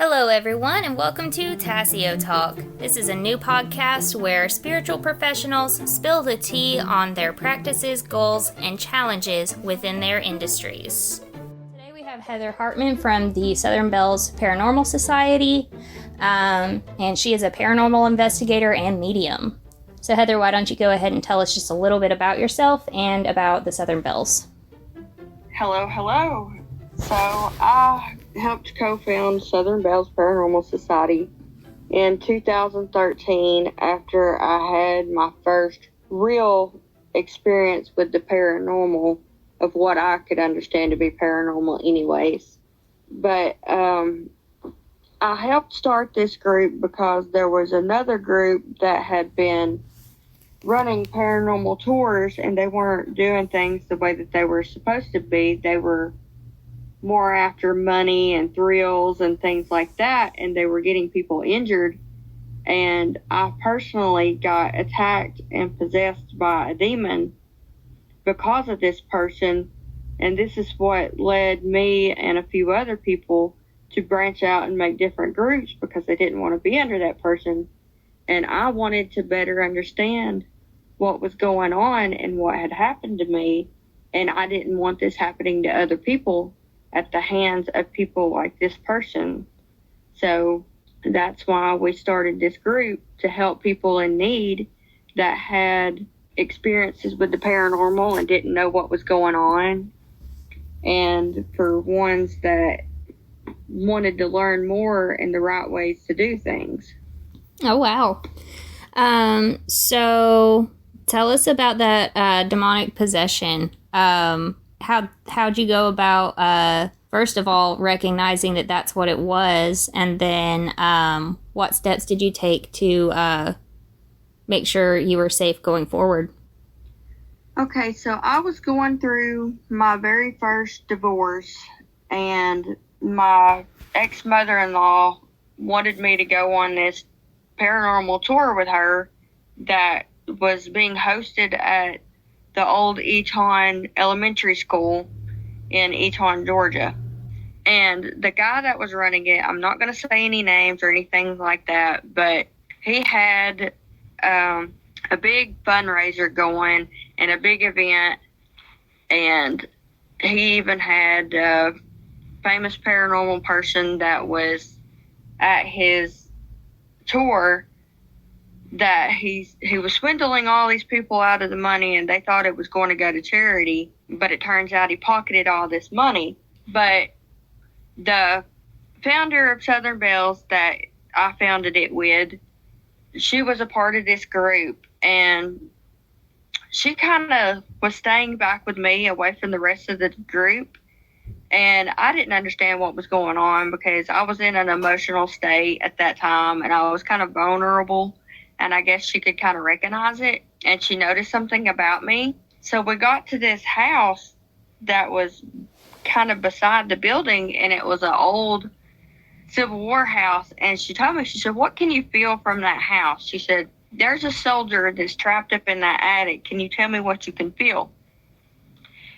Hello, everyone, and welcome to Tasseo-Talk. This is a new podcast where spiritual professionals spill the tea on their practices, goals, and challenges within their industries. Today we have Heather Hartman from the Southern Bells Paranormal Society, and she is a paranormal investigator and medium. So Heather, why don't you go ahead and tell us just a little bit about yourself and about the Southern Bells? Hello. So I helped co-found Southern Bells Paranormal Society in 2013 after I had my first real experience with the paranormal of what I could understand to be paranormal anyways. But I helped start this group because there was another group that had been running paranormal tours and they weren't doing things the way that they were supposed to be. They were more after money and thrills and things like that, and they were getting people injured. And I personally got attacked and possessed by a demon because of this person, and this is what led me and a few other people to branch out and make different groups because they didn't want to be under that person. And I wanted to better understand what was going on and what had happened to me, and I didn't want this happening to other people at the hands of people like this person. So that's why we started this group, to help people in need that had experiences with the paranormal and didn't know what was going on, and for ones that wanted to learn more and the right ways to do things. Oh, wow. So tell us about that demonic possession. How'd you go about, first of all, recognizing that that's what it was, and then what steps did you take to make sure you were safe going forward? Okay, so I was going through my very first divorce, and my ex-mother-in-law wanted me to go on this paranormal tour with her that was being hosted at the old Eton Elementary School in Eton, Georgia. And the guy that was running it, I'm not going to say any names or anything like that, but he had a big fundraiser going and a big event, and he even had a famous paranormal person that was at his tour that he was swindling all these people out of the money, and they thought it was going to go to charity, but it turns out he pocketed all this money. But the founder of Southern Bells that I founded it with, she was a part of this group, and she kind of was staying back with me away from the rest of the group, and I didn't understand what was going on because I was in an emotional state at that time, and I was kind of vulnerable. And I guess she could kind of recognize it, and she noticed something about me. So we got to this house that was kind of beside the building, and it was an old Civil War house. And she told me, she said, "What can you feel from that house?" She said, "There's a soldier that's trapped up in that attic. Can you tell me what you can feel?"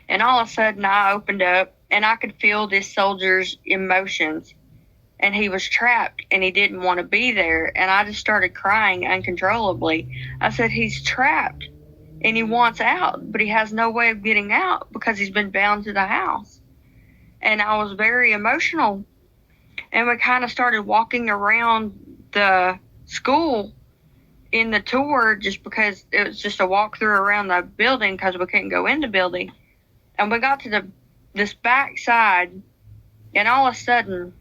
And all of a sudden I opened up, and I could feel this soldier's emotions. And he was trapped, and he didn't want to be there. And I just started crying uncontrollably. I said, "He's trapped, and he wants out, but he has no way of getting out because he's been bound to the house." And I was very emotional. And we kind of started walking around the school in the tour just because it was just a walkthrough around the building because we couldn't go in the building. And we got to this back side, and all of a sudden,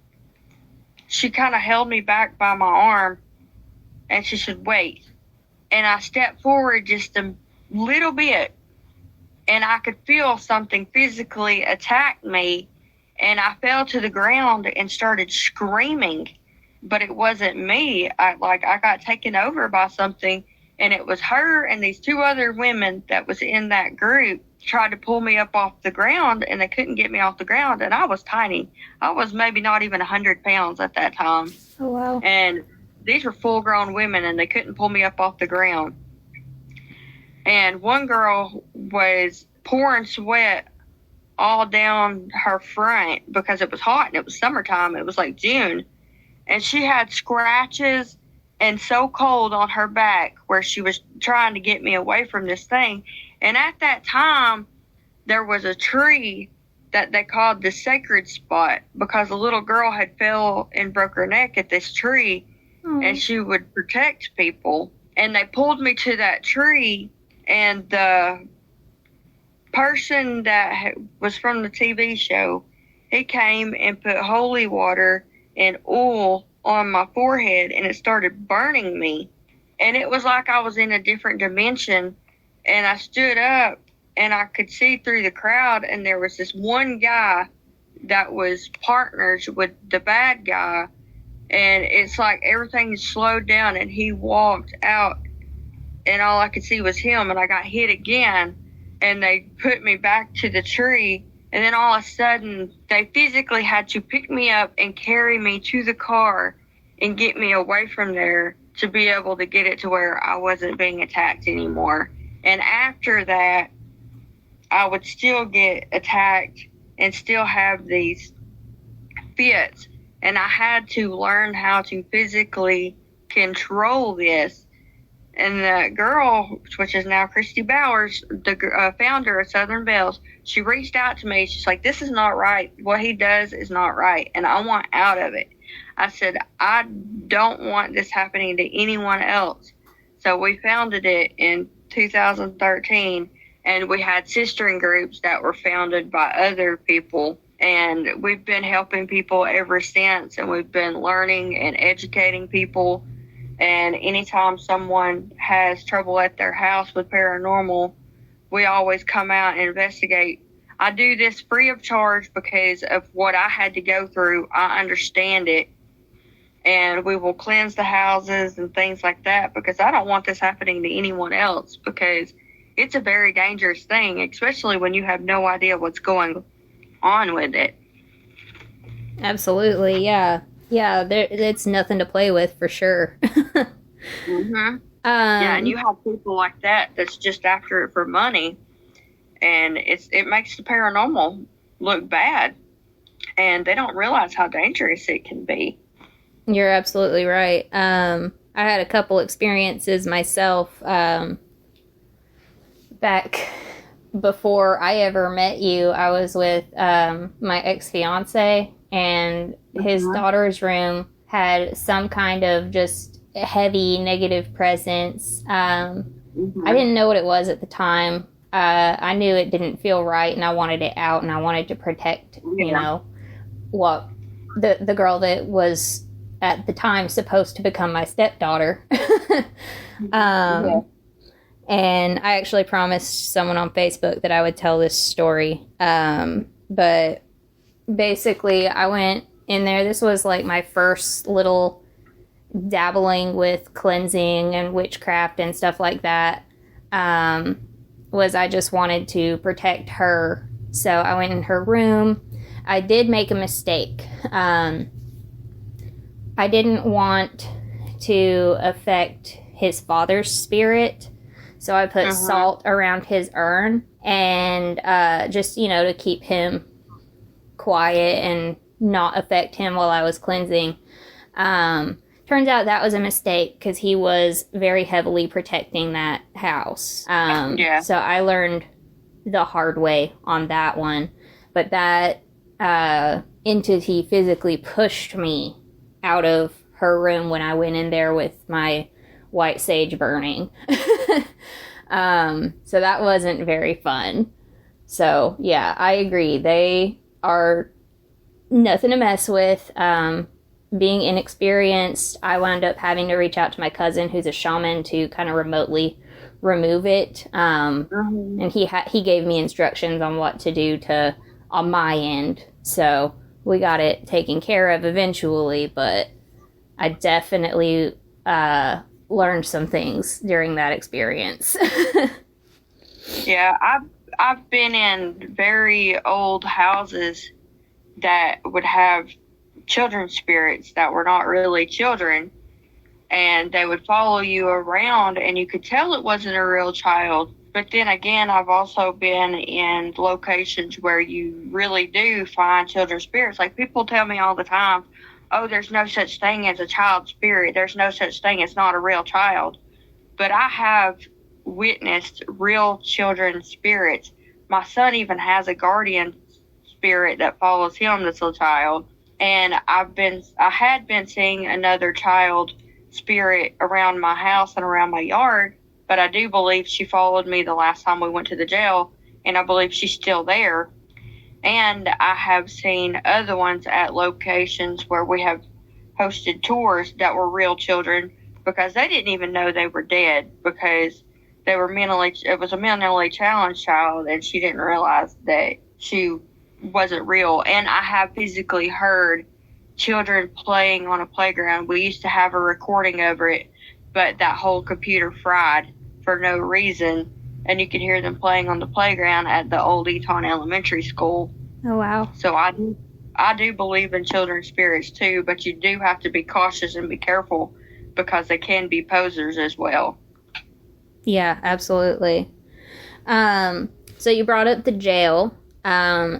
she kind of held me back by my arm, and she said, "Wait." And I stepped forward just a little bit, and I could feel something physically attack me, and I fell to the ground and started screaming, but it wasn't me. I got taken over by something, and it was her and these two other women that was in that group tried to pull me up off the ground, and they couldn't get me off the ground. And I was tiny. I was maybe not even 100 pounds at that time. Oh, wow. And these were full-grown women, and they couldn't pull me up off the ground. And one girl was pouring sweat all down her front because it was hot and it was summertime. It was like June. and she had scratches and so cold on her back where she was trying to get me away from this thing. And at that time, there was a tree that they called the sacred spot because a little girl had fell and broke her neck at this tree, and she would protect people. And they pulled me to that tree, and the person that was from the TV show, he came and put holy water and oil on my forehead, and it started burning me. And it was like I was in a different dimension. And I stood up, and I could see through the crowd, and there was this one guy that was partners with the bad guy. And it's like everything slowed down, and he walked out, and all I could see was him, and I got hit again. And they put me back to the tree, and then all of a sudden, they physically had to pick me up and carry me to the car and get me away from there to be able to get it to where I wasn't being attacked anymore. And after that, I would still get attacked and still have these fits. And I had to learn how to physically control this. And the girl, which is now Chrissy Bowers, the founder of Southern Bells, she reached out to me. She's like, this is not right. What he does is not right, and I want out of it. I said, I don't want this happening to anyone else. So we founded it in 2013, and we had sistering groups that were founded by other people. And we've been helping people ever since, and we've been learning and educating people. And anytime someone has trouble at their house with paranormal, we always come out and investigate. I do this free of charge because of what I had to go through. I understand it. And we will cleanse the houses and things like that because I don't want this happening to anyone else, because it's a very dangerous thing, especially when you have no idea what's going on with it. Absolutely, yeah. Yeah, it's nothing to play with for sure. Mm-hmm. Yeah, and you have people like that that's just after it for money, and it makes the paranormal look bad, and they don't realize how dangerous it can be. You're absolutely right. I had a couple experiences myself back before I ever met you. I was with my ex-fiance, and his daughter's room had some kind of just heavy negative presence. I didn't know what it was at the time. I knew it didn't feel right, and I wanted it out, and I wanted to protect, you know, what the girl that was at the time supposed to become my stepdaughter. And I actually promised someone on Facebook that I would tell this story. But basically, I went in there. This was like my first little dabbling with cleansing and witchcraft and stuff like that. Was I just wanted to protect her. So I went in her room. I did make a mistake. I didn't want to affect his father's spirit. So I put salt around his urn and just, you know, to keep him quiet and not affect him while I was cleansing. Turns out that was a mistake because he was very heavily protecting that house. So I learned the hard way on that one. But that entity physically pushed me out of her room when I went in there with my white sage burning. So that wasn't very fun. So yeah, I agree. They are nothing to mess with. Being inexperienced, I wound up having to reach out to my cousin who's a shaman to kind of remotely remove it. And he gave me instructions on what to do on my end. So we got it taken care of eventually, but I definitely learned some things during that experience. Yeah, I've been in very old houses that would have children spirits that were not really children, and they would follow you around, and you could tell it wasn't a real child. But then again, I've also been in locations where you really do find children spirits. Like, people tell me all the time, oh, there's no such thing as a child spirit. There's no such thing. It's not a real child. But I have witnessed real children's spirits. My son even has a guardian spirit that follows him that's a child. And I had been seeing another child spirit around my house and around my yard, but I do believe she followed me the last time we went to the jail, and I believe she's still there. And I have seen other ones at locations where we have hosted tours that were real children, because they didn't even know they were dead, because it was a mentally challenged child, and she didn't realize that she wasn't real. And I have physically heard children playing on a playground. We used to have a recording of it, but that whole computer fried for no reason, and you could hear them playing on the playground at the old Eton Elementary School. Oh, wow. So I do believe in children's spirits too, but you do have to be cautious and be careful, because they can be posers as well. Yeah, absolutely. So you brought up the jail.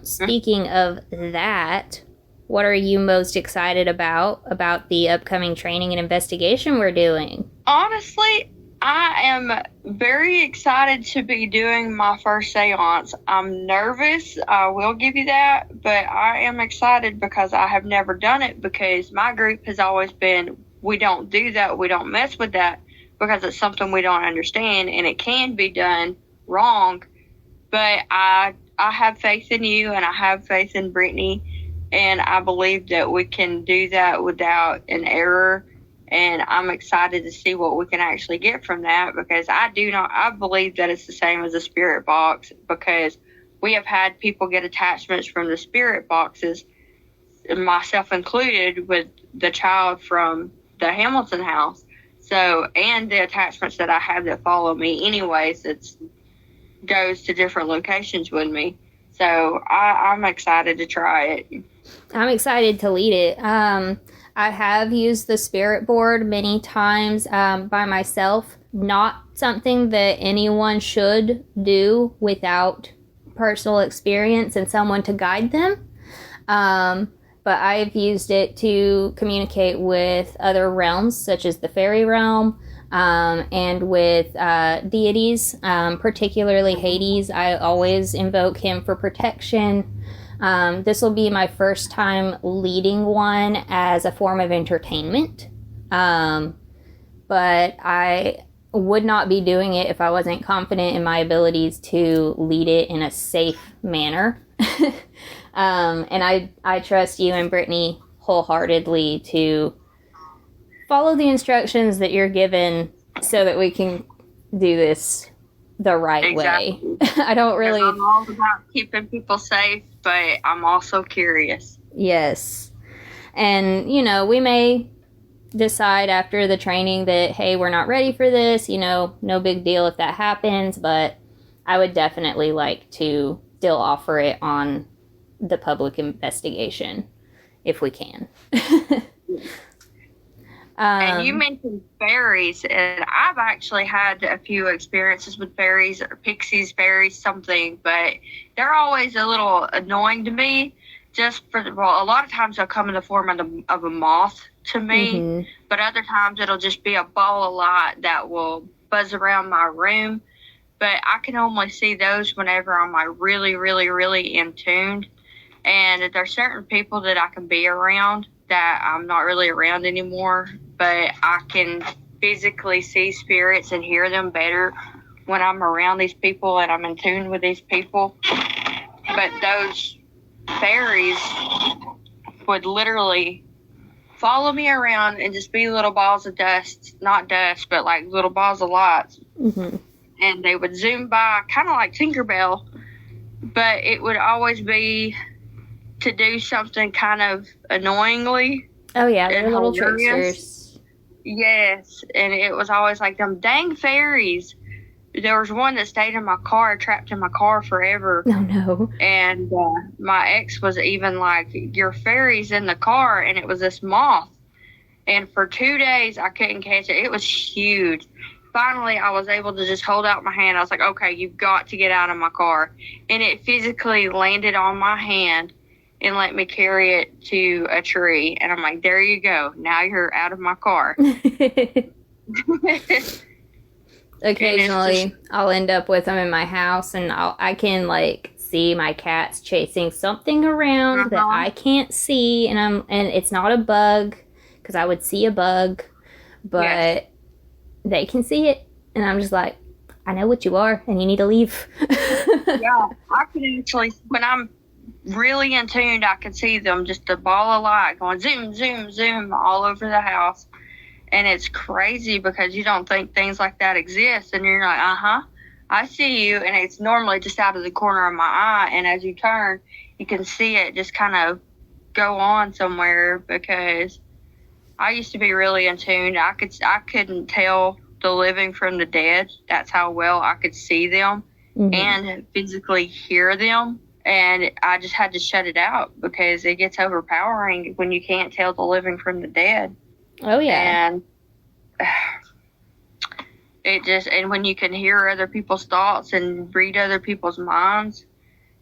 Speaking of that, what are you most excited about the upcoming training and investigation we're doing? Honestly, I am very excited to be doing my first seance. I'm nervous, I will give you that, but I am excited because I have never done it, because my group has always been, we don't do that, we don't mess with that, because it's something we don't understand, and it can be done wrong. But I have faith in you, and I have faith in Brittany, and I believe that we can do that without an error. And I'm excited to see what we can actually get from that, because I believe that it's the same as a spirit box, because we have had people get attachments from the spirit boxes, myself included, with the child from the Hamilton house. So, and the attachments that I have that follow me anyways, it goes to different locations with me. So I'm excited to try it. I'm excited to lead it. I have used the spirit board many times by myself. Not something that anyone should do without personal experience and someone to guide them. But I've used it to communicate with other realms, such as the fairy realm, and with deities, particularly Hades. I always invoke him for protection. This will be my first time leading one as a form of entertainment. But I would not be doing it if I wasn't confident in my abilities to lead it in a safe manner. And I trust you and Brittany wholeheartedly to follow the instructions that you're given so that we can do this the right way. I don't really... I'm all about keeping people safe, but I'm also curious. Yes. And, we may decide after the training that, hey, we're not ready for this, no big deal if that happens, but I would definitely like to still offer it on the public investigation if we can. And you mentioned fairies, and I've actually had a few experiences with fairies, or pixies, fairies, something, but they're always a little annoying to me. A lot of times they'll come in the form of a moth to me, but other times it'll just be a ball of light that will buzz around my room. But I can only see those whenever I'm really, really, really in tune. And there's certain people that I can be around that I'm not really around anymore, but I can physically see spirits and hear them better when I'm around these people and I'm in tune with these people. But those fairies would literally follow me around and just be little balls of dust, not dust, but like little balls of lights. And they would zoom by, kind of like Tinkerbell, but it would always be to do something kind of annoyingly. Oh, yeah, they're little tricksters. Yes, and it was always like them dang fairies. There was one that stayed in my car, trapped in my car forever. Oh, no. And my ex was even like, your fairy's in the car, and it was this moth. And for 2 days, I couldn't catch it. It was huge. Finally, I was able to just hold out my hand. I was like, okay, you've got to get out of my car. And it physically landed on my hand and let me carry it to a tree. And I'm like, there you go. Now you're out of my car. Occasionally, I'll end up with them in my house, and I can, like, see my cats chasing something around that I can't see, and it's not a bug, because I would see a bug, but they can see it, and I'm just like, I know what you are, and you need to leave. Yeah, I can actually, when I'm really in tune, I can see them, just a ball of light going zoom, zoom, zoom all over the house. And it's crazy because you don't think things like that exist. And you're like, I see you. And it's normally just out of the corner of my eye. And as you turn, you can see it just kind of go on somewhere, because I used to be really in tune. I couldn't tell the living from the dead. That's how well I could see them and physically hear them. And I just had to shut it out because it gets overpowering when you can't tell the living from the dead. Oh, yeah. And and when you can hear other people's thoughts and read other people's minds,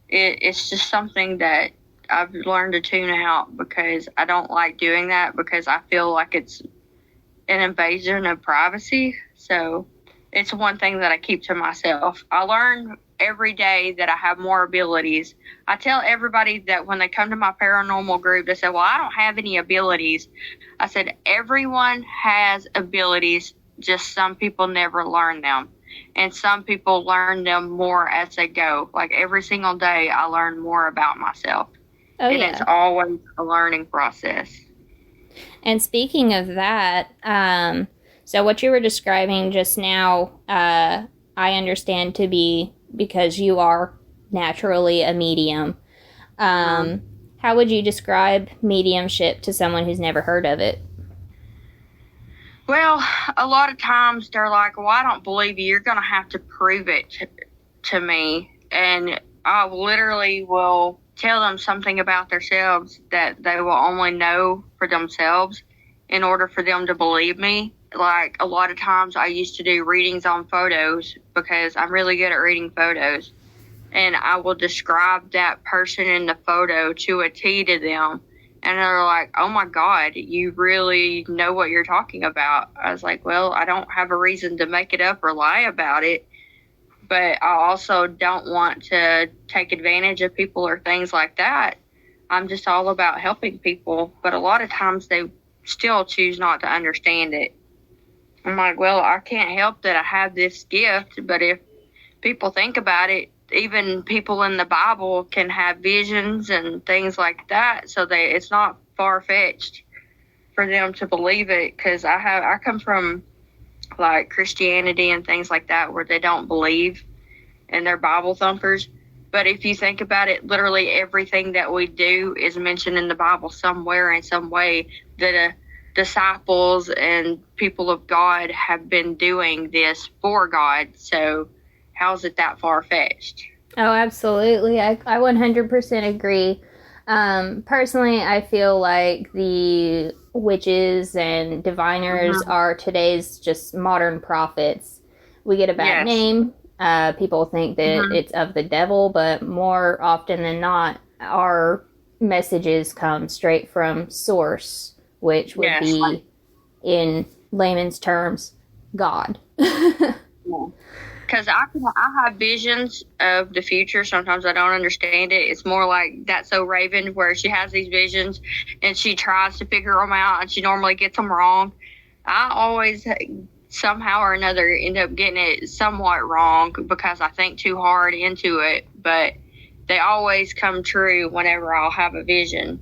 it's just something that I've learned to tune out, because I don't like doing that, because I feel like it's an invasion of privacy. So it's one thing that I keep to myself. I learn every day that I have more abilities. I tell everybody that when they come to my paranormal group, they say, well, I don't have any abilities. I said, everyone has abilities, just some people never learn them. And some people learn them more as they go. Like every single day, I learn more about myself. Oh, and yeah. It's always a learning process. And speaking of that, so what you were describing just now, I understand to be because you are naturally a medium. How would you describe mediumship to someone who's never heard of it? Well, a lot of times they're like, well, I don't believe you. You're going to have to prove it to me. And I literally will tell them something about themselves that they will only know for themselves in order for them to believe me. Like a lot of times I used to do readings on photos because I'm really good at reading photos. And I will describe that person in the photo to a T to them. And they're like, oh, my God, you really know what you're talking about. I was like, well, I don't have a reason to make it up or lie about it. But I also don't want to take advantage of people or things like that. I'm just all about helping people. But a lot of times they still choose not to understand it. I'm like, well, I can't help that I have this gift. But if people think about it, even people in the Bible can have visions and things like that. So it's not far-fetched for them to believe it, because I come from like Christianity and things like that where they don't believe and they're Bible thumpers. But if you think about it, literally everything that we do is mentioned in the Bible somewhere in some way that disciples and people of God have been doing this for God. So how is it that far-fetched? Oh, absolutely. I 100% agree. Personally, I feel like the witches and diviners are today's just modern prophets. We get a bad name. People think that it's of the devil, but more often than not, our messages come straight from source, which would be, in layman's terms, God. Because I have visions of the future. Sometimes I don't understand it. It's more like That's So Raven, where she has these visions and she tries to figure them out and she normally gets them wrong. I always somehow or another end up getting it somewhat wrong because I think too hard into it. But they always come true whenever I'll have a vision.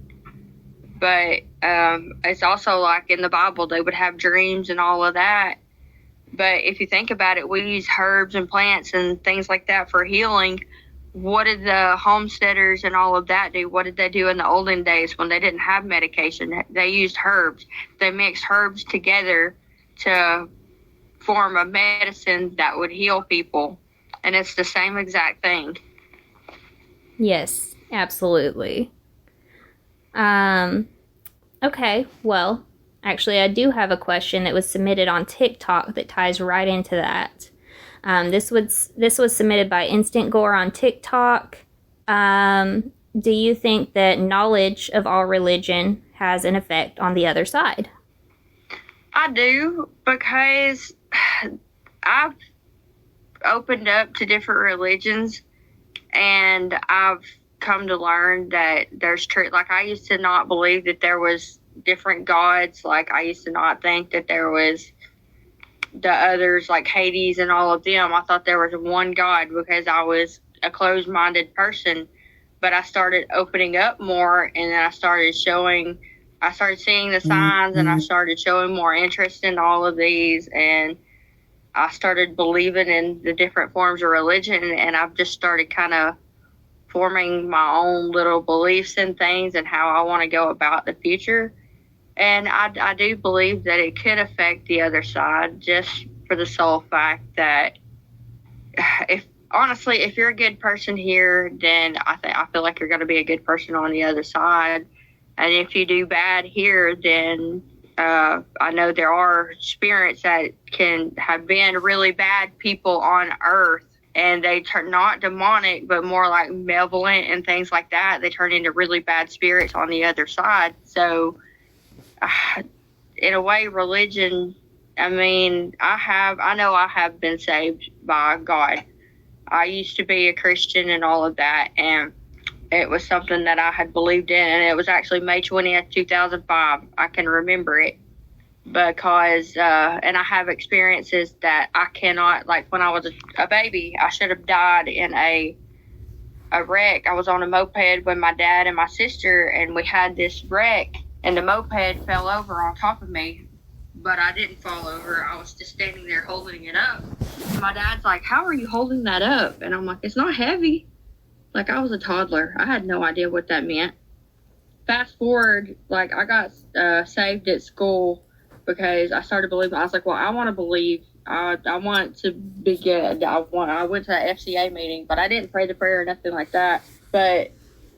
But it's also like in the Bible, they would have dreams and all of that. But if you think about it, we use herbs and plants and things like that for healing. What did the homesteaders and all of that do? What did they do in the olden days when they didn't have medication? They used herbs. They mixed herbs together to form a medicine that would heal people. And it's the same exact thing. Yes, absolutely. Okay, well, actually, I do have a question that was submitted on TikTok that ties right into that. This was submitted by Instant Gore on TikTok. do you think that knowledge of all religion has an effect on the other side? I do, because I've opened up to different religions, and I've come to learn that there's truth. Like, I used to not believe that there was different gods. Like, I used to not think that there was the others, like Hades and all of them. I thought there was one God because I was a closed-minded person. But I started opening up more, and then I started seeing the signs, and I started showing more interest in all of these, and I started believing in the different forms of religion, and I've just started kind of forming my own little beliefs and things and how I want to go about the future. And I do believe that it could affect the other side, just for the sole fact that if you're a good person here, then I feel like you're going to be a good person on the other side. And if you do bad here, then I know there are spirits that can have been really bad people on Earth, and they turn not demonic, but more like malevolent and things like that. They turn into really bad spirits on the other side. So, in a way, religion, I know I have been saved by God. I used to be a Christian and all of that, and it was something that I had believed in, and it was actually May 20th, 2005. I can remember it because, and I have experiences that I cannot, like when I was a baby, I should have died in a wreck. I was on a moped with my dad and my sister, and we had this wreck, and the moped fell over on top of me. But I didn't fall over. I was just standing there holding it up. And my dad's like, "How are you holding that up?" And I'm like, "It's not heavy." Like, I was a toddler. I had no idea what that meant. Fast forward, like, I got saved at school because I started believing. I was like, well, I want to believe. I want to be good. I went to that FCA meeting, but I didn't pray the prayer or nothing like that. But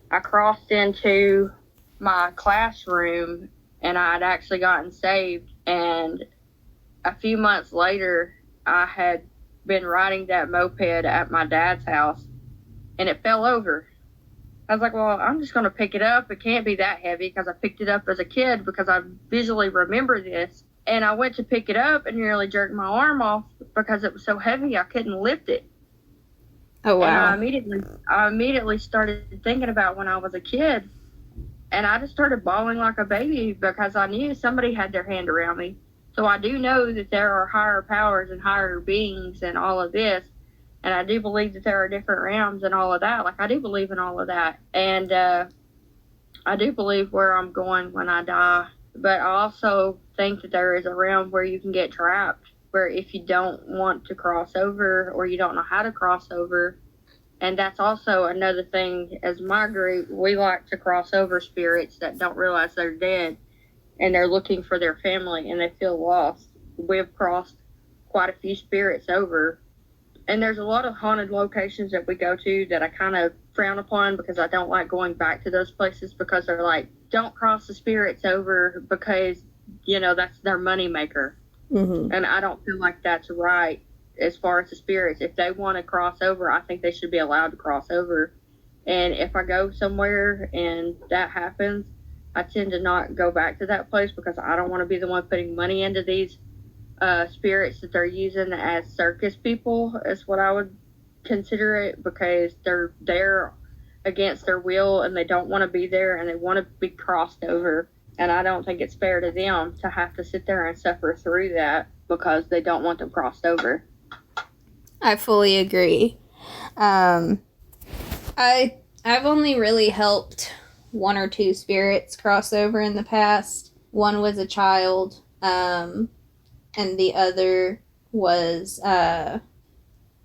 I crossed into my classroom, and I'd actually gotten saved. And a few months later, I had been riding that moped at my dad's house, and it fell over. I was like, well, I'm just going to pick it up. It can't be that heavy, because I picked it up as a kid because I visually remember this. And I went to pick it up and nearly jerked my arm off because it was so heavy I couldn't lift it. Oh, wow. And I immediately started thinking about when I was a kid. And I just started bawling like a baby because I knew somebody had their hand around me. So I do know that there are higher powers and higher beings and all of this. And I do believe that there are different realms and all of that. Like, I do believe in all of that. And I do believe where I'm going when I die. But I also think that there is a realm where you can get trapped, where if you don't want to cross over or you don't know how to cross over. And that's also another thing. As my group, we like to cross over spirits that don't realize they're dead, and they're looking for their family, and they feel lost. We've crossed quite a few spirits over. And there's a lot of haunted locations that we go to that I kind of frown upon because I don't like going back to those places, because they're like, don't cross the spirits over because, that's their money maker. Mm-hmm. And I don't feel like that's right. As far as the spirits, if they want to cross over, I think they should be allowed to cross over. And if I go somewhere and that happens, I tend to not go back to that place because I don't want to be the one putting money into these spirits that they're using as circus people, is what I would consider it, because they're there against their will and they don't want to be there and they want to be crossed over. And I don't think it's fair to them to have to sit there and suffer through that because they don't want them crossed over. I fully agree. I've only really helped one or two spirits cross over in the past. One was a child, and the other was, I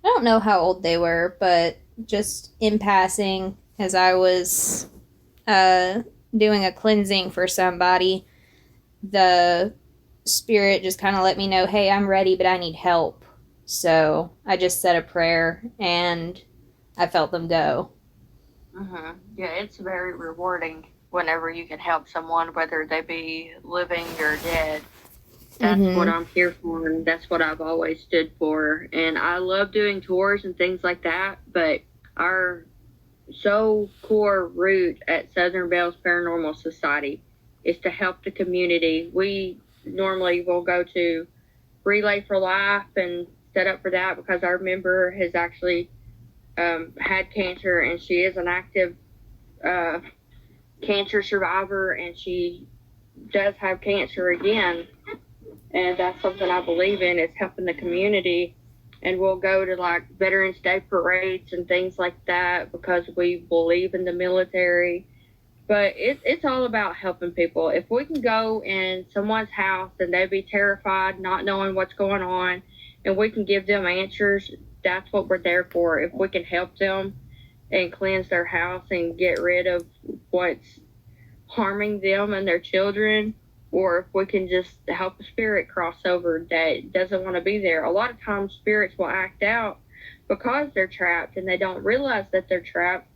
don't know how old they were, but just in passing, as I was doing a cleansing for somebody, the spirit just kind of let me know, hey, I'm ready, but I need help. So I just said a prayer, and I felt them go. Mm-hmm. Yeah, it's very rewarding whenever you can help someone, whether they be living or dead. That's what I'm here for, and that's what I've always stood for. And I love doing tours and things like that, but our so core root at Southern Bells Paranormal Society is to help the community. We normally will go to Relay for Life and set up for that because our member has actually had cancer, and she is an active cancer survivor, and she does have cancer again. And that's something I believe in, is helping the community. And we'll go to like Veterans Day parades and things like that because we believe in the military. But it's all about helping people. If we can go in someone's house and they'd be terrified, not knowing what's going on, and we can give them answers, that's what we're there for. If we can help them and cleanse their house and get rid of what's harming them and their children, or if we can just help a spirit cross over that doesn't want to be there. A lot of times spirits will act out because they're trapped and they don't realize that they're trapped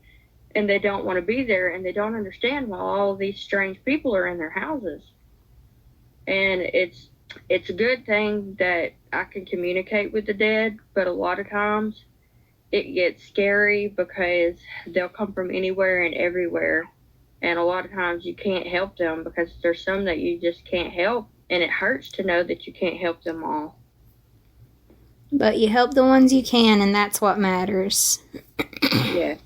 and they don't want to be there, and they don't understand why all these strange people are in their houses. And it's a good thing that I can communicate with the dead, but a lot of times it gets scary because they'll come from anywhere and everywhere. And a lot of times you can't help them because there's some that you just can't help. And it hurts to know that you can't help them all. But you help the ones you can, and that's what matters. Yeah.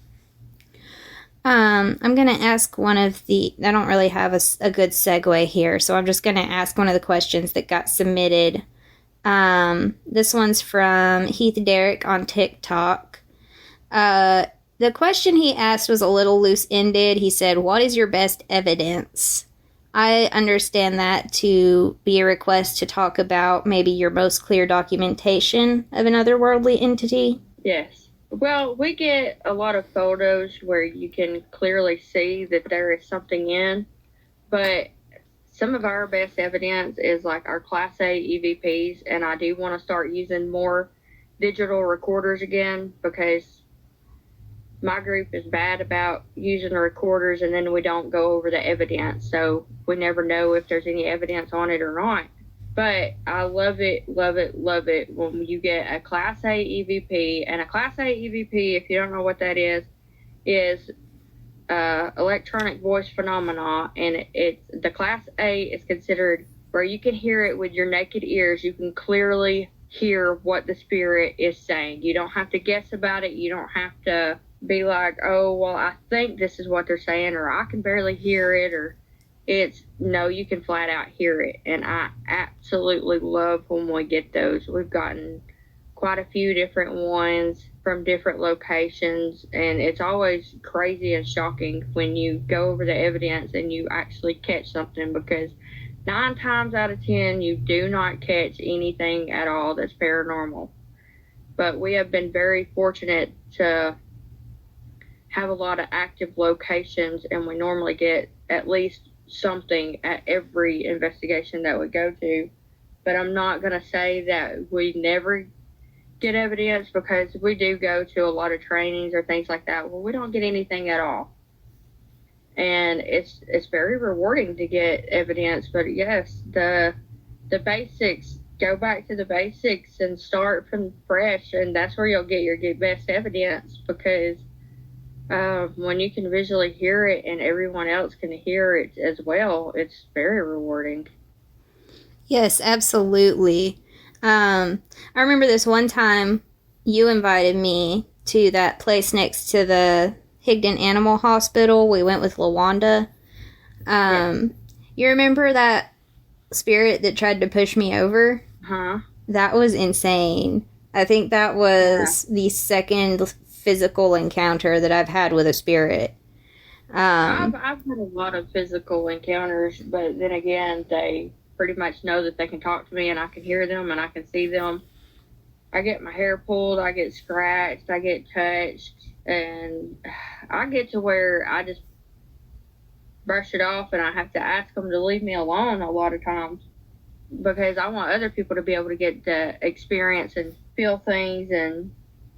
I'm going to ask one of the... I don't really have a good segue here, so I'm just going to ask one of the questions that got submitted. This one's from Heath Derrick on TikTok. The question he asked was a little loose-ended. He said, "What is your best evidence?" I understand that to be a request to talk about maybe your most clear documentation of an otherworldly entity. Yes. Well, we get a lot of photos where you can clearly see that there is something in, but some of our best evidence is like our Class A EVPs, and I do want to start using more digital recorders again because my group is bad about using the recorders and then we don't go over the evidence, so we never know if there's any evidence on it or not. But I love it when you get a Class A EVP. And a Class A EVP, if you don't know what that is electronic voice phenomena. And the Class A is considered where you can hear it with your naked ears. You can clearly hear what the spirit is saying. You don't have to guess about it. You don't have to be like, oh, well, I think this is what they're saying, or I can barely hear it, or no, you can flat out hear it. And I absolutely love when we get those. We've gotten quite a few different ones from different locations, and it's always crazy and shocking when you go over the evidence and you actually catch something, because 9 times out of 10 you do not catch anything at all that's paranormal. But we have been very fortunate to have a lot of active locations, and we normally get at least something at every investigation that we go to. But I'm not going to say that we never get evidence, because we do go to a lot of trainings or things like that where we don't get anything at all. And it's very rewarding to get evidence. But yes, the basics, go back to the basics and start from fresh, and that's where you'll get your best evidence, because when you can visually hear it and everyone else can hear it as well, it's very rewarding. Yes, absolutely. I remember this one time you invited me to that place next to the Higdon Animal Hospital. We went with LaWanda. Yes. You remember that spirit that tried to push me over? Huh? That was insane. I think that was the second physical encounter that I've had with a spirit. I've had a lot of physical encounters, but then again, they pretty much know that they can talk to me and I can hear them and I can see them. I get my hair pulled, I get scratched, I get touched, and I get to where I just brush it off and I have to ask them to leave me alone a lot of times, because I want other people to be able to get the experience and feel things and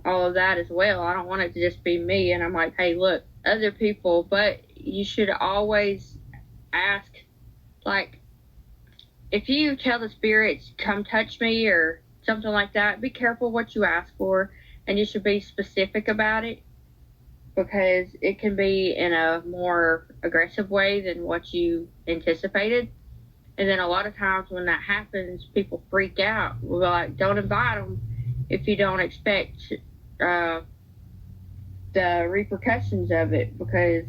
all of that as well. I don't want it to just be me, and I'm like, hey, look, other people. But you should always ask, like, if you tell the spirits, come touch me or something like that, be careful what you ask for, and you should be specific about it. because it can be in a more aggressive way than what you anticipated. And then a lot of times when that happens, people freak out. We're like, don't invite them if you don't expect the repercussions of it. Because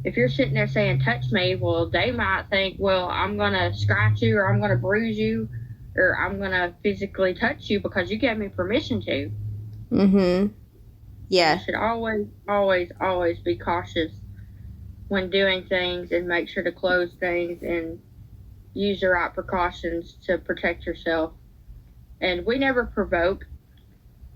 if you're sitting there saying, touch me, well, they might think, well, I'm going to scratch you, or I'm going to bruise you, or I'm going to physically touch you because you gave me permission to. Mm-hmm. Yeah. You should always, always, always be cautious when doing things, and make sure to close things and use the right precautions to protect yourself. And we never provoke,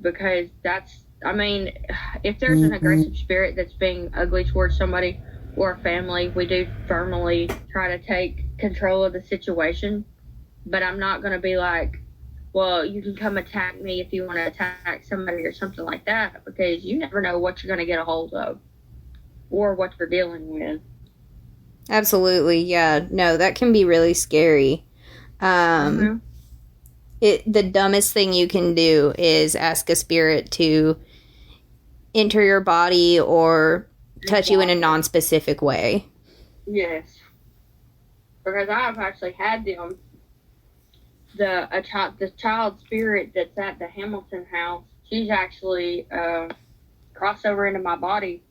because if there's an aggressive spirit that's being ugly towards somebody or a family, we do firmly try to take control of the situation. But I'm not going to be like, well, you can come attack me if you want to attack somebody or something like that, because you never know what you're going to get a hold of or what you're dealing with. Absolutely, yeah. No, that can be really scary. The dumbest thing you can do is ask a spirit to enter your body or touch you in a non-specific way. Yes. Because I've actually had them. The child spirit that's at the Hamilton house, she's actually crossed over into my body,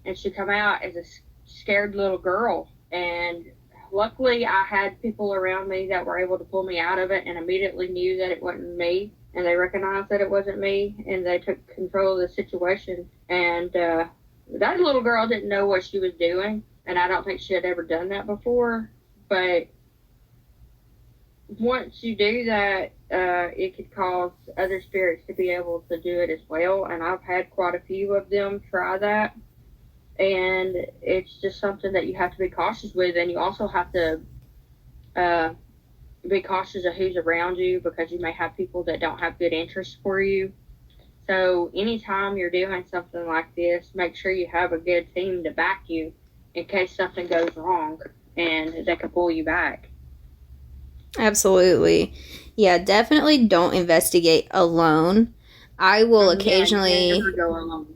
and she come out as a scared little girl. And luckily I had people around me that were able to pull me out of it, and immediately knew that it wasn't me, and they recognized that it wasn't me, and they took control of the situation. And that little girl didn't know what she was doing, and I don't think she had ever done that before. But once you do that, it could cause other spirits to be able to do it as well. And I've had quite a few of them try that. And it's just something that you have to be cautious with. And you also have to be cautious of who's around you, because you may have people that don't have good interests for you. So anytime you're doing something like this, make sure you have a good team to back you in case something goes wrong, and they can pull you back. Absolutely. Yeah, definitely don't investigate alone. I will occasionally... never go alone.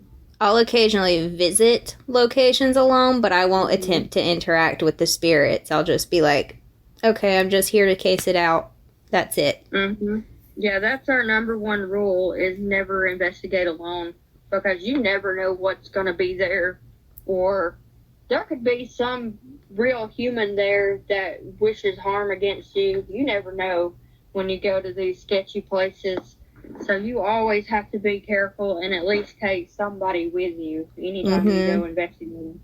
I'll occasionally visit locations alone, but I won't attempt to interact with the spirits. I'll just be like, okay, I'm just here to case it out. That's it. Mm-hmm. Yeah, that's our number one rule, is never investigate alone, because you never know what's going to be there, or there could be some real human there that wishes harm against you. You never know when you go to these sketchy places. So you always have to be careful and at least take somebody with you anytime you go investigating.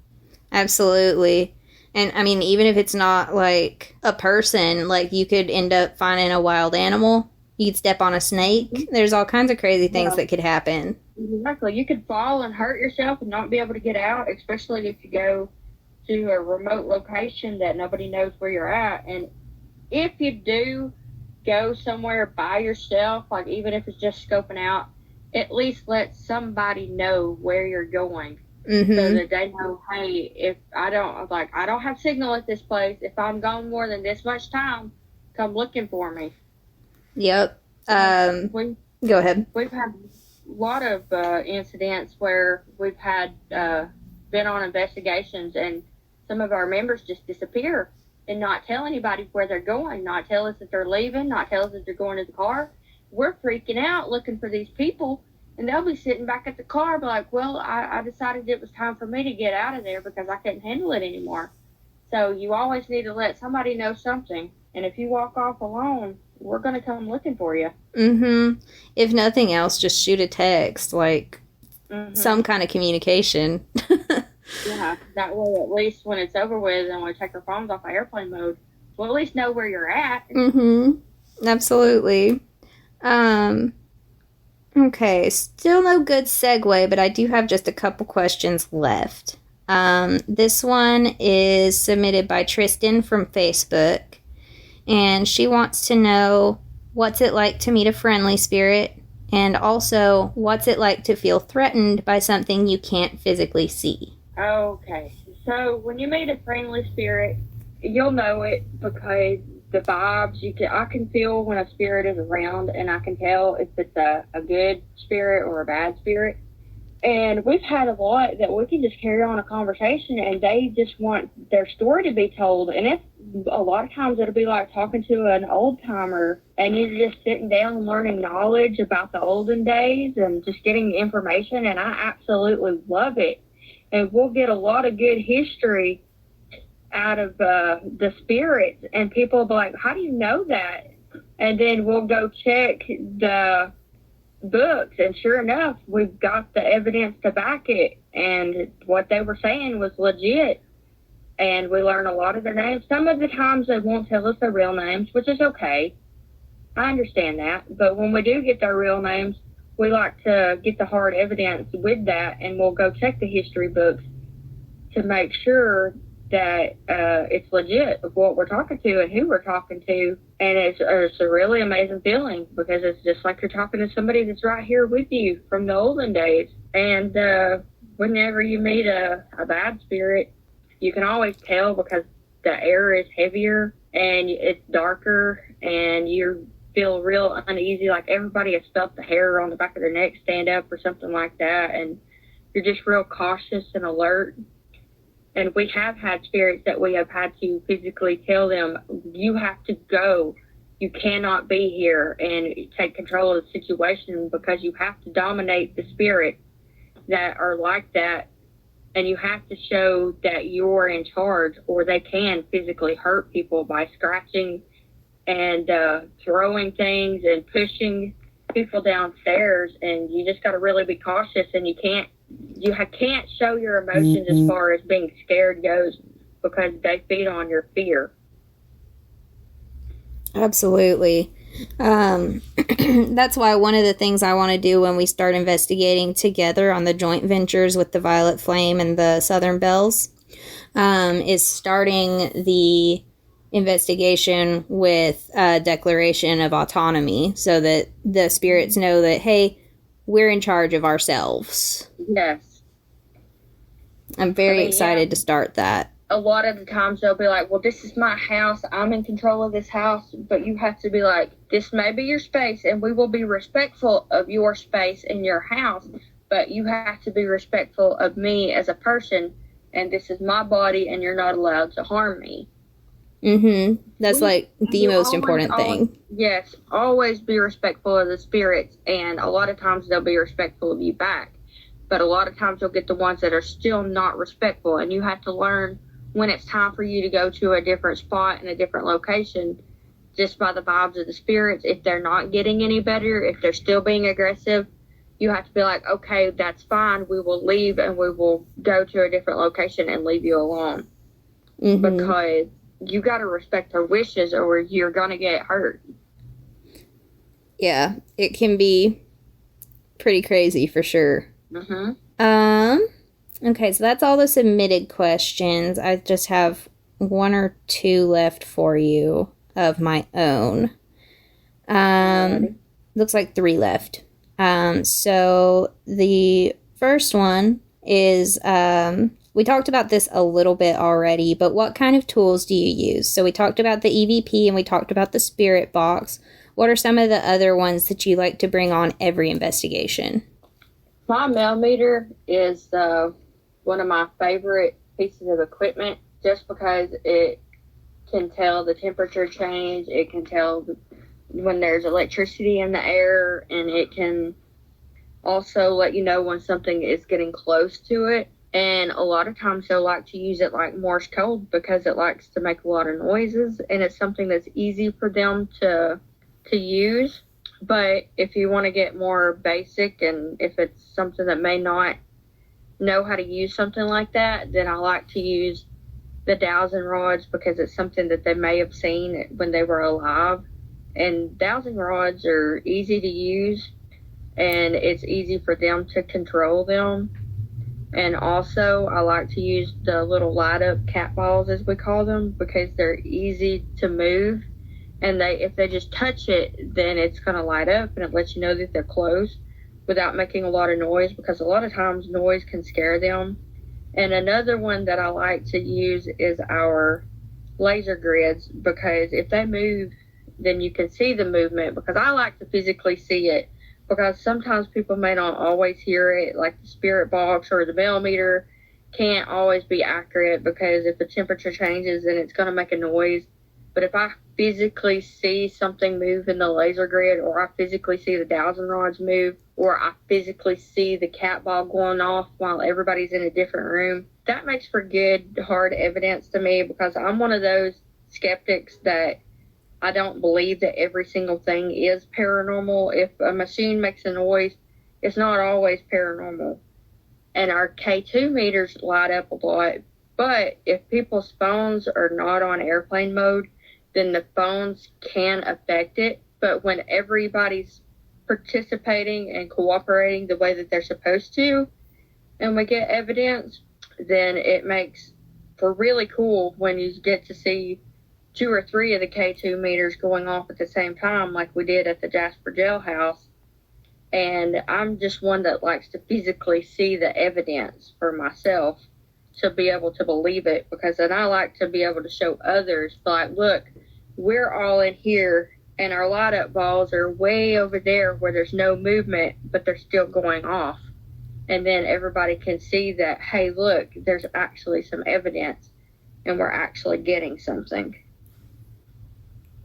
Absolutely. And I mean, even if it's not like a person, like you could end up finding a wild animal. You could step on a snake. There's all kinds of crazy things that could happen. Exactly. You could fall and hurt yourself and not be able to get out, especially if you go to a remote location that nobody knows where you're at. And if you do go somewhere by yourself, like even if it's just scoping out, at least let somebody know where you're going, so that they know, hey, if I don't have signal at this place, if I'm gone more than this much time, come looking for me. Yep. Go ahead. We've had a lot of incidents where we've had been on investigations, and some of our members just disappear and not tell anybody where they're going, not tell us that they're leaving, not tell us that they're going to the car. We're freaking out looking for these people, and they'll be sitting back at the car, be like, well, I decided it was time for me to get out of there because I couldn't handle it anymore. So you always need to let somebody know something. And if you walk off alone, we're going to come looking for you. If nothing else, just shoot a text, like some kind of communication. Yeah, that way at least when it's over with and we take our phones off airplane mode, we'll at least know where you're at. Absolutely. Okay, still no good segue, but I do have just a couple questions left. This one is submitted by Tristan from Facebook, and she wants to know, what's it like to meet a friendly spirit, and also, what's it like to feel threatened by something you can't physically see? Okay, so when you meet a friendly spirit, you'll know it because the vibes, I can feel when a spirit is around, and I can tell if it's a good spirit or a bad spirit. And we've had a lot that we can just carry on a conversation and they just want their story to be told. And it's a lot of times it'll be like talking to an old timer and you're just sitting down and learning knowledge about the olden days and just getting information. And I absolutely love it. And we'll get a lot of good history out of the spirits. And people will be like, how do you know that? And then we'll go check the books, and sure enough, we've got the evidence to back it, and what they were saying was legit. And we learn a lot of their names. Some of the times they won't tell us their real names, which is okay. I understand that. But when we do get their real names, we like to get the hard evidence with that, and we'll go check the history books to make sure that it's legit of what we're talking to and who we're talking to. And it's a really amazing feeling, because it's just like you're talking to somebody that's right here with you from the olden days. And whenever you meet a bad spirit, you can always tell because the air is heavier and it's darker and you feel real uneasy, like everybody has felt the hair on the back of their neck stand up or something like that, and you're just real cautious and alert. And we have had spirits that we have had to physically tell them, you have to go. You cannot be here, and take control of the situation, because you have to dominate the spirits that are like that. And you have to show that you're in charge, or they can physically hurt people by scratching and throwing things and pushing people downstairs. And you just got to really be cautious, and you can't show your emotions as far as being scared goes, because they feed on your fear. Absolutely. That's why one of the things I want to do when we start investigating together on the joint ventures with the Violet Flame and the Southern Bells is starting the investigation with a declaration of autonomy, so that the spirits know that, hey, we're in charge of ourselves. Yes. I'm very excited to start that. A lot of the times they'll be like, well, this is my house. I'm in control of this house. But you have to be like, this may be your space, and we will be respectful of your space and your house. But you have to be respectful of me as a person, and this is my body, and you're not allowed to harm me. Mm-hmm. That's like the most important thing. Yes, always be respectful of the spirits, and a lot of times they'll be respectful of you back. But a lot of times you'll get the ones that are still not respectful, and you have to learn when it's time for you to go to a different spot in a different location, just by the vibes of the spirits. If they're not getting any better, if they're still being aggressive, you have to be like, okay, that's fine. We will leave, and we will go to a different location and leave you alone. Mm-hmm. Because you got to respect their wishes, or you're going to get hurt. Yeah, it can be pretty crazy for sure. Mm-hmm. Okay, so that's all the submitted questions. I just have one or two left for you of my own. Looks like 3 left. So the first one is, we talked about this a little bit already, but what kind of tools do you use? So we talked about the EVP and we talked about the spirit box. What are some of the other ones that you like to bring on every investigation? My millimeter is one of my favorite pieces of equipment, just because it can tell the temperature change. It can tell when there's electricity in the air, and it can also let you know when something is getting close to it. And a lot of times they'll like to use it like Morse code, because it likes to make a lot of noises, and it's something that's easy for them to use. But if you want to get more basic, and if it's something that may not know how to use something like that, then I like to use the dowsing rods, because it's something that they may have seen when they were alive. And dowsing rods are easy to use, and it's easy for them to control them. And also I like to use the little light up cat balls, as we call them, because they're easy to move. And if they just touch it, then it's going to light up, and it lets you know that they're close without making a lot of noise, because a lot of times noise can scare them. And another one that I like to use is our laser grids, because if they move, then you can see the movement, because I like to physically see it because sometimes people may not always hear it, like the spirit box or the bell meter can't always be accurate, because if the temperature changes, then it's going to make a noise. But if I physically see something move in the laser grid, or I physically see the dowsing rods move, or I physically see the cat ball going off while everybody's in a different room, that makes for good, hard evidence to me, because I'm one of those skeptics that I don't believe that every single thing is paranormal. If a machine makes a noise, it's not always paranormal. And our K2 meters light up a lot. But if people's phones are not on airplane mode, then the phones can affect it. But when everybody's participating and cooperating the way that they're supposed to, and we get evidence, then it makes for really cool when you get to see 2 or 3 of the K2 meters going off at the same time, like we did at the Jasper jailhouse. And I'm just one that likes to physically see the evidence for myself to be able to believe it, because then I like to be able to show others, like, look, we're all in here and our light up balls are way over there where there's no movement, but they're still going off. And then everybody can see that, hey, look, there's actually some evidence and we're actually getting something.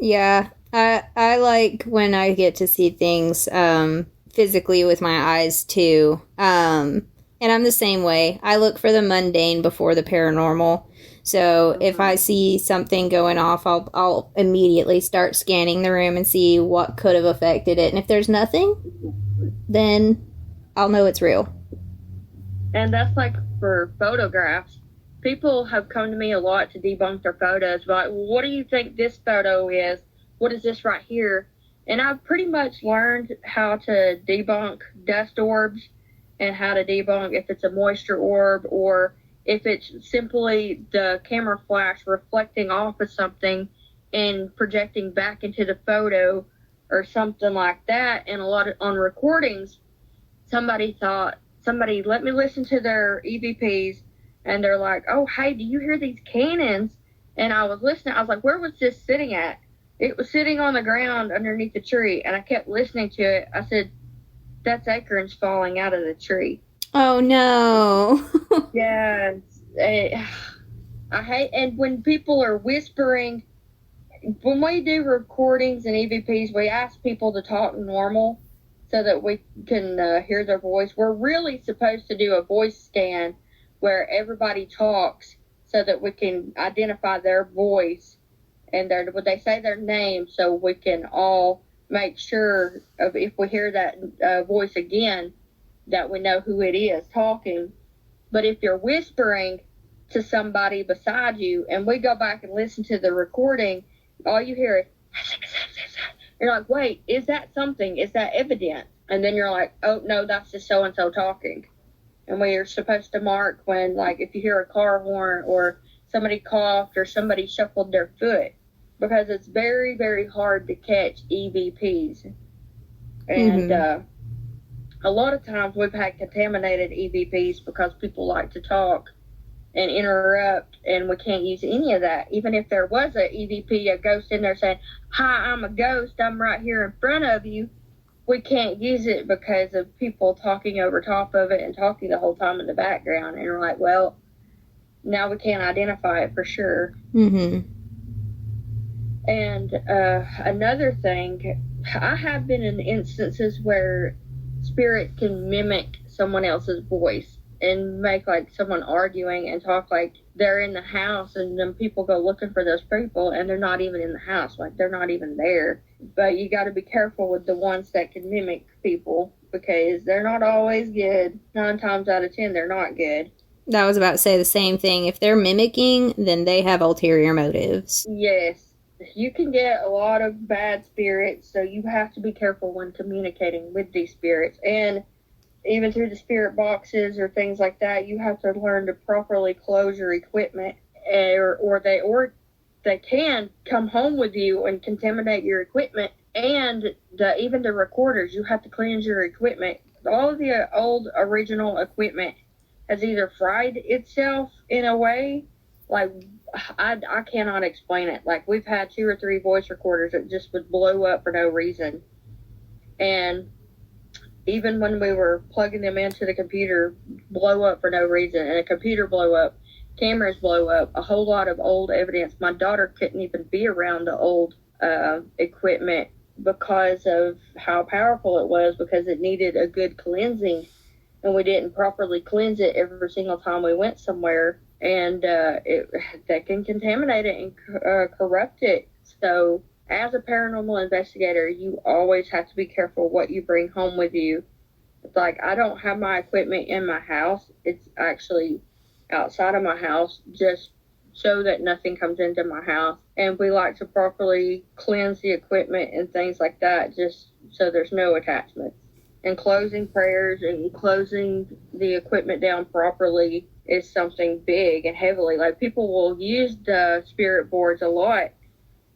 Yeah, I like when I get to see things physically with my eyes too. And I'm the same way. I look for the mundane before the paranormal. So if I see something going off, I'll immediately start scanning the room and see what could have affected it. And if there's nothing, then I'll know it's real. And that's like for photographs. People have come to me a lot to debunk their photos. Like, well, what do you think this photo is? What is this right here? And I've pretty much learned how to debunk dust orbs and how to debunk if it's a moisture orb, or if it's simply the camera flash reflecting off of something and projecting back into the photo or something like that. And a lot of on recordings, somebody let me listen to their EVPs, and they're like, oh, hey, do you hear these cannons? And I was listening. I was like, where was this sitting at? It was sitting on the ground underneath the tree. And I kept listening to it. I said, that's acorns falling out of the tree. Oh, no. Yeah. I hate, and when people are whispering, when we do recordings and EVPs, we ask people to talk normal so that we can hear their voice. We're really supposed to do a voice scan where everybody talks so that we can identify their voice and would they say their name, so we can all make sure of if we hear that voice again that we know who it is talking. But if you're whispering to somebody beside you and we go back and listen to the recording, all you hear is, you're like, wait, is that something? Is that evidence? And then you're like, oh, no, that's just so-and-so talking. And we are supposed to mark when, like, if you hear a car horn or somebody coughed or somebody shuffled their foot, because it's very, very hard to catch EVPs. And a lot of times we've had contaminated EVPs because people like to talk and interrupt, and we can't use any of that. Even if there was a EVP, a ghost in there saying, hi, I'm a ghost, I'm right here in front of you, we can't use it because of people talking over top of it and talking the whole time in the background. And we're like, well, now we can't identify it for sure. And another thing, I have been in instances where spirit can mimic someone else's voice and make like someone arguing and talk like they're in the house, and then people go looking for those people and they're not even in the house, like they're not even there. But you got to be careful with the ones that can mimic people, because they're not always good. 9 times out of 10 they're not good. I was about to say the same thing. If they're mimicking, then they have ulterior motives. Yes. You can get a lot of bad spirits, so you have to be careful when communicating with these spirits. And even through the spirit boxes or things like that, you have to learn to properly close your equipment, or they can come home with you and contaminate your equipment. And even the recorders, you have to cleanse your equipment. All of the old original equipment has either fried itself in a way, like I cannot explain it. Like, we've had 2 or 3 voice recorders that just would blow up for no reason. And even when we were plugging them into the computer, blow up for no reason, and a computer blow up, cameras blow up, a whole lot of old evidence. My daughter couldn't even be around the old equipment because of how powerful it was, because it needed a good cleansing, and we didn't properly cleanse it every single time we went somewhere, and that can contaminate it and corrupt it. So as a paranormal investigator, you always have to be careful what you bring home with you. It's like, I don't have my equipment in my house. It's actually outside of my house, just so that nothing comes into my house. And we like to properly cleanse the equipment and things like that, just so there's no attachments. And closing prayers and closing the equipment down properly is something big and heavily. Like, people will use the spirit boards a lot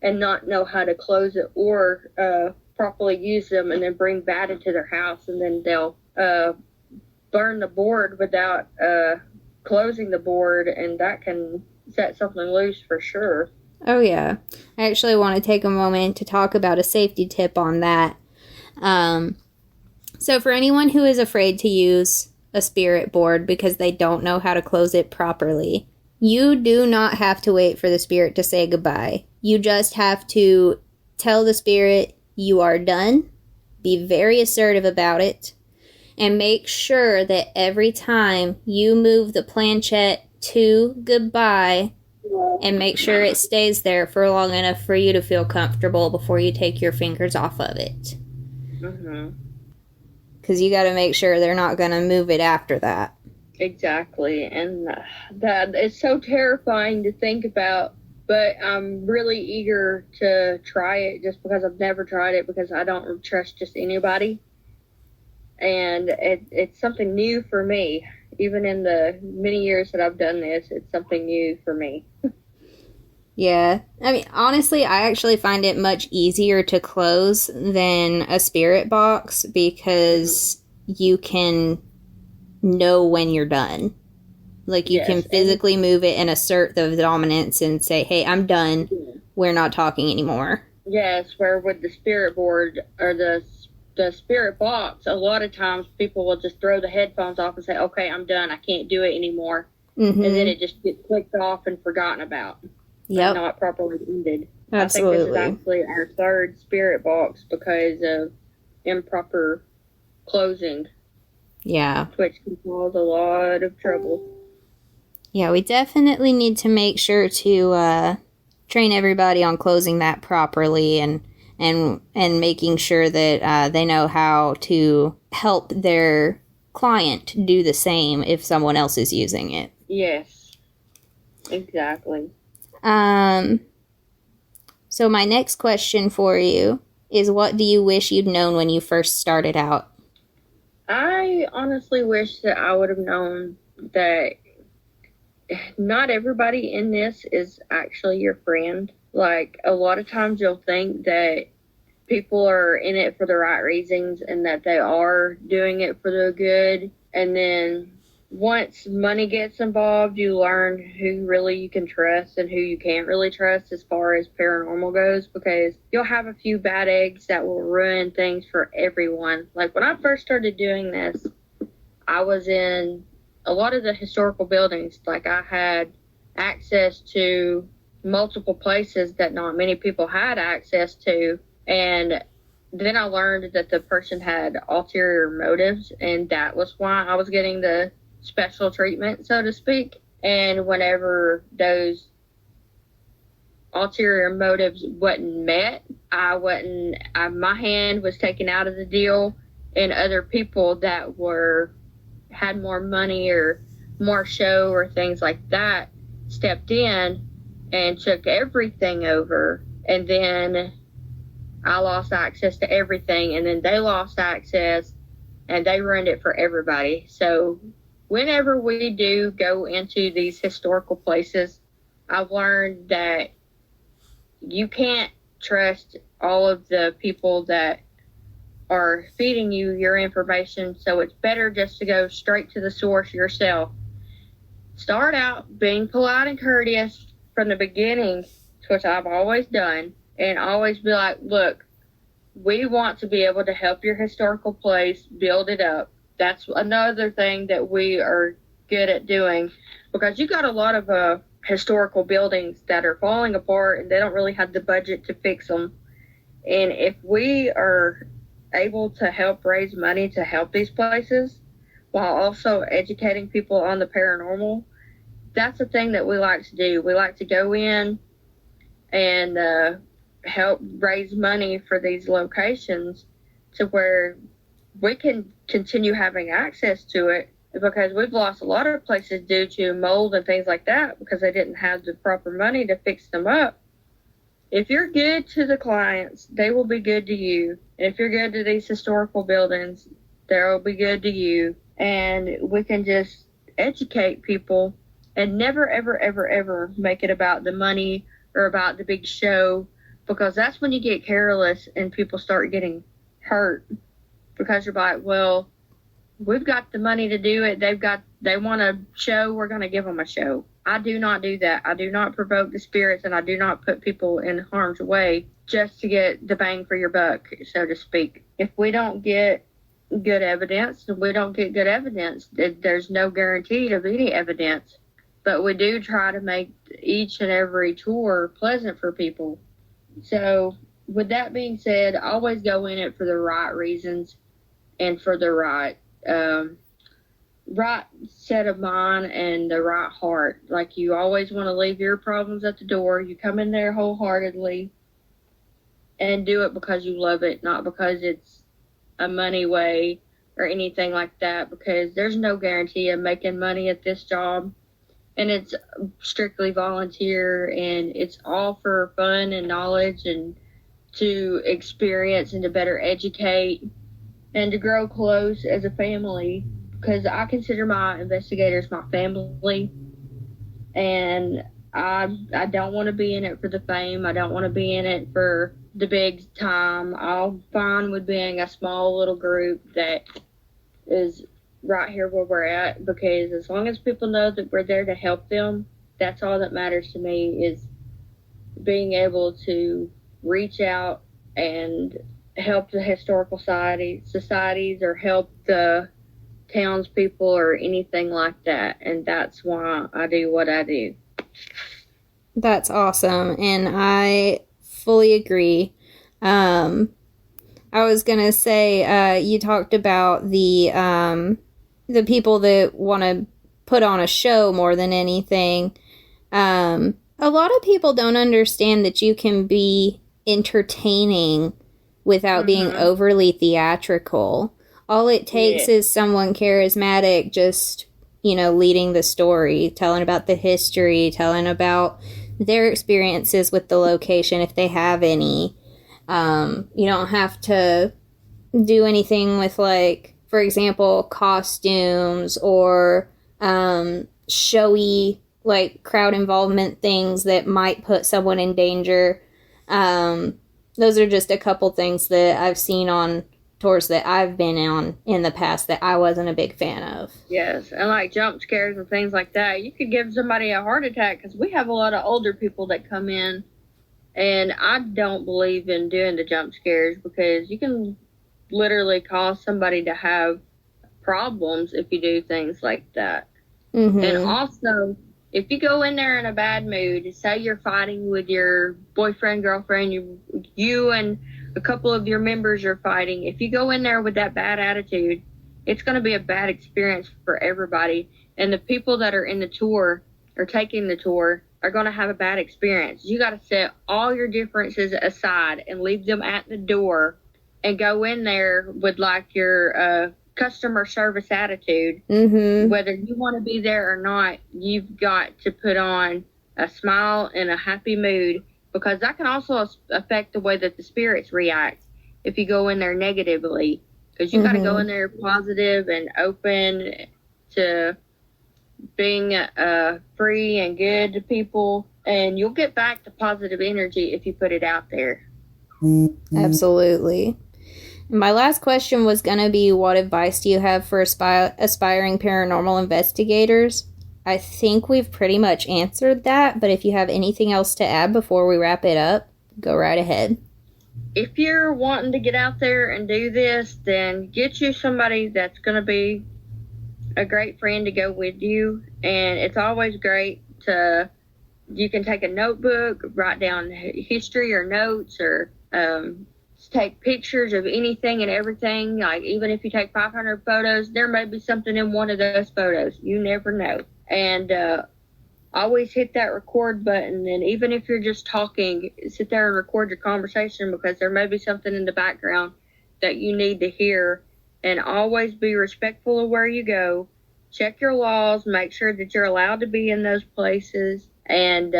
and not know how to close it or properly use them, and then bring bad into their house, and then they'll burn the board without closing the board, and that can set something loose for sure. Oh, yeah. I actually want to take a moment to talk about a safety tip on that. So for anyone who is afraid to use a spirit board because they don't know how to close it properly, you do not have to wait for the spirit to say goodbye. You just have to tell the spirit you are done, be very assertive about it, and make sure that every time you move the planchette to goodbye, and make sure it stays there for long enough for you to feel comfortable before you take your fingers off of it. Mm-hmm. Because you got to make sure they're not going to move it after that. Exactly. And that is so terrifying to think about, but I'm really eager to try it just because I've never tried it, because I don't trust just anybody. And it's something new for me. Even in the many years that I've done this, it's something new for me. Yeah. I mean, honestly, I actually find it much easier to close than a spirit box, because you can know when you're done. Like, you can physically move it and assert the dominance and say, hey, I'm done. We're not talking anymore. Yes, where with the spirit board or the spirit box, a lot of times people will just throw the headphones off and say, okay, I'm done. I can't do it anymore. Mm-hmm. And then it just gets clicked off and forgotten about. Yep. Not properly ended. Absolutely. I think this is actually our third spirit box because of improper closing. Yeah. Which can cause a lot of trouble. Yeah, we definitely need to make sure to train everybody on closing that properly, and making sure that they know how to help their client do the same if someone else is using it. Yes, exactly. So my next question for you is, what do you wish you'd known when you first started out? I honestly wish that I would have known that not everybody in this is actually your friend. Like, a lot of times you'll think that people are in it for the right reasons and that they are doing it for the good. And then once money gets involved, you learn who really you can trust and who you can't really trust as far as paranormal goes, because you'll have a few bad eggs that will ruin things for everyone. Like, when I first started doing this, I was in a lot of the historical buildings. Like, I had access to multiple places that not many people had access to. And then I learned that the person had ulterior motives, and that was why I was getting the special treatment, so to speak. And whenever those ulterior motives wasn't met, my hand was taken out of the deal, and other people that had more money or more show or things like that stepped in and took everything over. And then I lost access to everything, and then they lost access, and they ruined it for everybody. So whenever we do go into these historical places, I've learned that you can't trust all of the people that are feeding you your information, so it's better just to go straight to the source yourself. Start out being polite and courteous from the beginning, which I've always done, and always be like, look, We want to be able to help your historical place build it up. That's another thing that we are good at doing, because you got a lot of historical buildings that are falling apart and they don't really have the budget to fix them. And if we are able to help raise money to help these places while also educating people on the paranormal, that's the thing that we like to do. We like to go in and help raise money for these locations to where we can continue having access to it, because we've lost a lot of places due to mold and things like that because they didn't have the proper money to fix them up. If you're good to the clients, they will be good to you. And if you're good to these historical buildings, they'll be good to you. And we can just educate people and never, ever, ever, ever make it about the money or about the big show, because that's when you get careless and people start getting hurt, because you're like, well, we've got the money to do it. They want a show. We're going to give them a show. I do not do that. I do not provoke the spirits, and I do not put people in harm's way just to get the bang for your buck, so to speak. If we don't get good evidence, there's no guarantee of any evidence. But we do try to make each and every tour pleasant for people. So with that being said, always go in it for the right reasons and for the right set of mind and the right heart. Like, you always want to leave your problems at the door. You come in there wholeheartedly and do it because you love it, not because it's a money way or anything like that, because there's no guarantee of making money at this job. And it's strictly volunteer, and it's all for fun and knowledge and to experience and to better educate and to grow close as a family, because I consider my investigators my family. And I don't want to be in it for the fame. I don't want to be in it for the big time. I'm fine with being a small little group that is right here where we're at, because as long as people know that we're there to help them, that's all that matters to me, is being able to reach out and help the historical societies or help the townspeople or anything like that. And that's why I do what I do. That's awesome, and I fully agree. I was gonna say, you talked about the people that want to put on a show more than anything. A lot of people don't understand that you can be entertaining without being overly theatrical. All it takes is someone charismatic just, leading the story, telling about the history, telling about their experiences with the location if they have any. You don't have to do anything with, like, for example, costumes or showy, like, crowd involvement things that might put someone in danger. Those are just a couple things that I've seen on tours that I've been on in the past that I wasn't a big fan of. Yes, and like jump scares and things like that. You could give somebody a heart attack, because we have a lot of older people that come in, and I don't believe in doing the jump scares, because you can literally cause somebody to have problems if you do things like that. And also, if you go in there in a bad mood, say you're fighting with your boyfriend, girlfriend, you and a couple of your members are fighting, if you go in there with that bad attitude, it's going to be a bad experience for everybody. And the people that are in the tour or taking the tour are going to have a bad experience. You got to set all your differences aside and leave them at the door and go in there with, like, your customer service attitude. Whether you want to be there or not, you've got to put on a smile and a happy mood, because that can also affect the way that the spirits react if you go in there negatively, because you got to go in there positive and open to being free and good to people, and you'll get back to positive energy if you put it out there. Absolutely. My last question was going to be, what advice do you have for aspiring paranormal investigators? I think we've pretty much answered that, but if you have anything else to add before we wrap it up, go right ahead. if you're wanting to get out there and do this, then get you somebody that's going to be a great friend to go with you. And it's always great you can take a notebook, write down history or notes, or take pictures of anything and everything. Like, even if you take 500 photos, there may be something in one of those photos. You never know. And always hit that record button. And even if you're just talking, sit there and record your conversation, because there may be something in the background that you need to hear. And always be respectful of where you go. Check your laws. Make sure that you're allowed to be in those places. And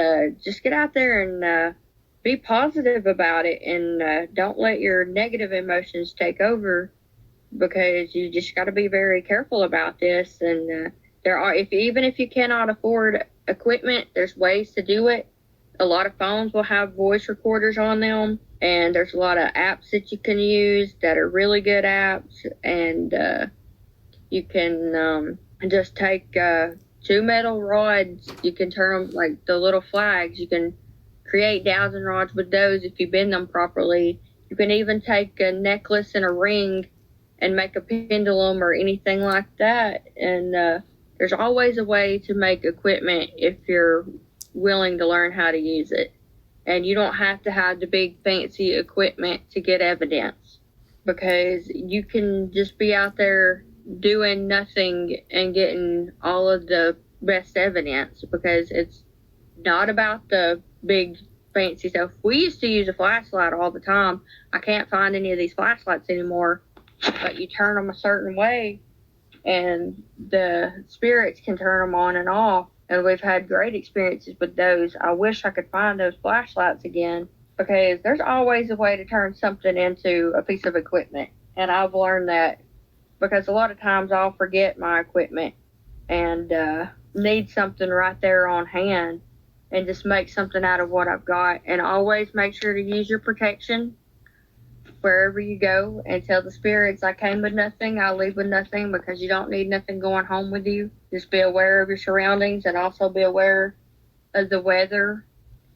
just get out there and be positive about it. And don't let your negative emotions take over, because you just got to be very careful about this. And even if you cannot afford equipment, there's ways to do it. A lot of phones will have voice recorders on them, and there's a lot of apps that you can use that are really good apps. And you can just take 2 metal rods. You can turn them like the little flags. You can create dowsing rods with those if you bend them properly. You can even take a necklace and a ring and make a pendulum or anything like that. And there's always a way to make equipment if you're willing to learn how to use it. And you don't have to have the big fancy equipment to get evidence, because you can just be out there doing nothing and getting all of the best evidence, because it's not about the big fancy stuff. We used to use a flashlight all the time. I can't find any of these flashlights anymore, but you turn them a certain way and the spirits can turn them on and off. And we've had great experiences with those. I wish I could find those flashlights again, because there's always a way to turn something into a piece of equipment. And I've learned that, because a lot of times I'll forget my equipment and need something right there on hand, and just make something out of what I've got. And always make sure to use your protection wherever you go, and tell the spirits, I came with nothing, I'll leave with nothing, because you don't need nothing going home with you. Just be aware of your surroundings, and also be aware of the weather,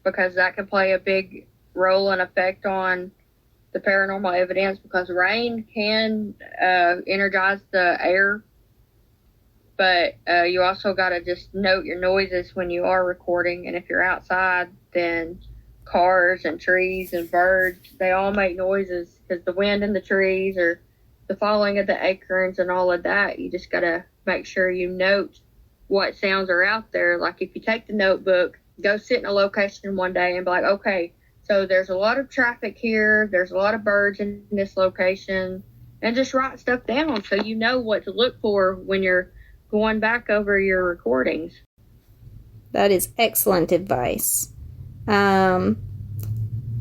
because that can play a big role and effect on the paranormal evidence, because rain can energize the air. But you also got to just note your noises when you are recording. And if you're outside, then cars and trees and birds, they all make noises, because the wind in the trees, or the falling of the acorns and all of that, you just got to make sure you note what sounds are out there. Like, if you take the notebook, go sit in a location one day and be like, okay, so there's a lot of traffic here, there's a lot of birds in this location, and just write stuff down so you know what to look for when you're going back over your recordings. That is excellent advice.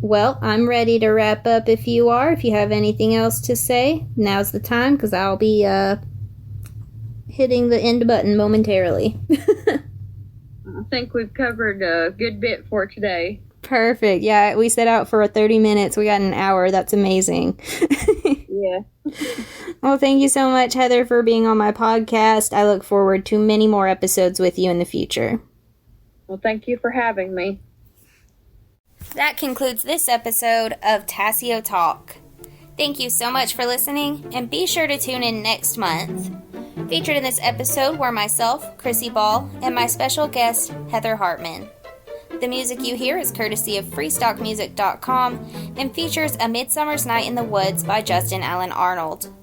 Well, I'm ready to wrap up if you are. If you have anything else to say, now's the time, because I'll be hitting the end button momentarily. I think we've covered a good bit for today. Perfect. Yeah, we set out for 30 minutes. We got an hour. That's amazing. Yeah. Well, thank you so much, Heather, for being on my podcast. I look forward to many more episodes with you in the future. Well, thank you for having me. That concludes this episode of Tasseo-Talk. Thank you so much for listening, and be sure to tune in next month. Featured in this episode were myself, Chrissy Ball, and my special guest, Heather Hartman. The music you hear is courtesy of freestockmusic.com and features A Midsummer's Night in the Woods by Justin Allen Arnold.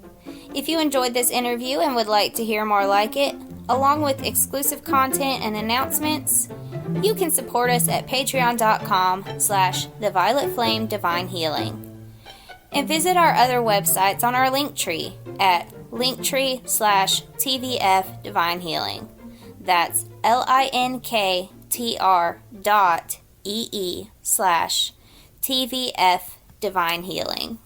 If you enjoyed this interview and would like to hear more like it, along with exclusive content and announcements, you can support us at patreon.com/thevioletflamedivinehealing. And visit our other websites on our Linktree at linktree/tvfdivinehealing. That's linktr.ee/tvfdivinehealing.